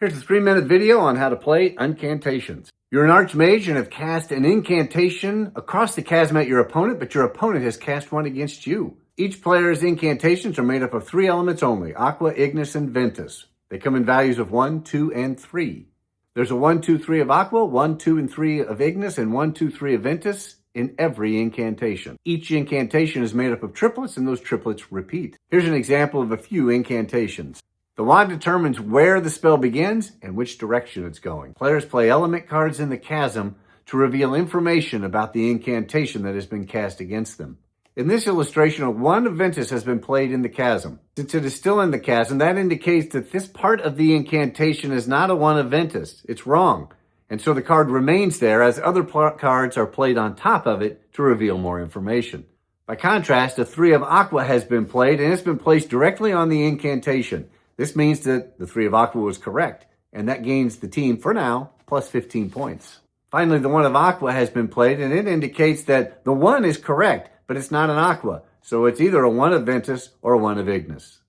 Here's a 3-minute video on how to play Uncantations. You're an archmage and have cast an incantation across the chasm at your opponent, but your opponent has cast one against you. Each player's incantations are made up of 3 elements only: Aqua, Ignis, and Ventus. They come in values of 1, 2, and 3. There's a 1, 2, 3 of Aqua, 1, 2, and 3 of Ignis, and 1, 2, 3 of Ventus in every incantation. Each incantation is made up of triplets, and those triplets repeat. Here's an example of a few incantations. The wand determines where the spell begins and which direction it's going. Players play element cards in the chasm to reveal information about the incantation that has been cast against them. In this illustration, a 1 of Ventus has been played in the chasm. Since it is still in the chasm, that indicates that this part of the incantation is not a 1 of Ventus. It's wrong. And so the card remains there as other cards are played on top of it to reveal more information. By contrast, a 3 of Aqua has been played and it's been placed directly on the incantation. This means that the 3 of Aqua was correct, and that gains the team, for now, plus 15 points. Finally, the 1 of Aqua has been played, and it indicates that the 1 is correct, but it's not an Aqua, so it's either a 1 of Ventus or a 1 of Ignis.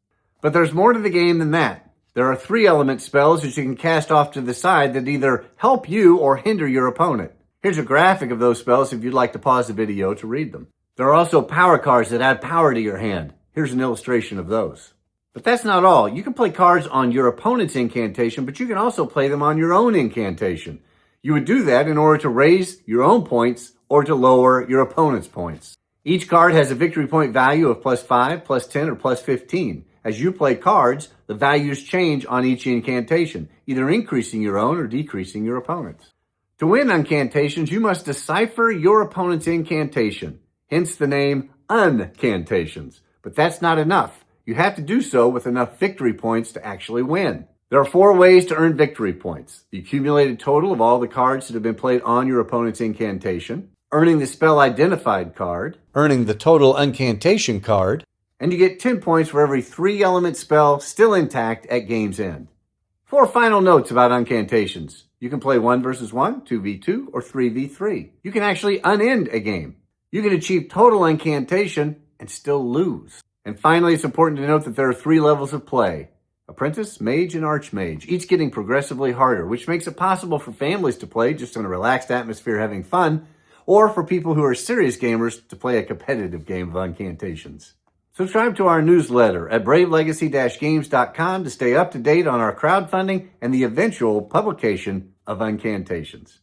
But there's more to the game than that. There are 3 element spells that you can cast off to the side that either help you or hinder your opponent. Here's a graphic of those spells if you'd like to pause the video to read them. There are also power cards that add power to your hand. Here's an illustration of those. But that's not all. You can play cards on your opponent's incantation, but you can also play them on your own incantation. You would do that in order to raise your own points or to lower your opponent's points. Each card has a victory point value of plus 5, plus 10, or plus 15. As you play cards, the values change on each incantation, either increasing your own or decreasing your opponent's. To win Uncantations, you must decipher your opponent's incantation, hence the name Uncantations. But that's not enough. You have to do so with enough victory points to actually win. There are 4 ways to earn victory points: the accumulated total of all the cards that have been played on your opponent's incantation, earning the spell identified card, earning the total incantation card, and you get 10 points for every 3 element spell still intact at game's end. 4 final notes about Uncantations. You can play 1 versus 1, 2v2, or 3v3. You can actually unend a game. You can achieve total incantation and still lose. And finally, it's important to note that there are 3 levels of play: Apprentice, Mage, and Archmage, each getting progressively harder, which makes it possible for families to play just in a relaxed atmosphere having fun, or for people who are serious gamers to play a competitive game of Uncantations. Subscribe to our newsletter at bravelegacy-games.com to stay up to date on our crowdfunding and the eventual publication of Uncantations.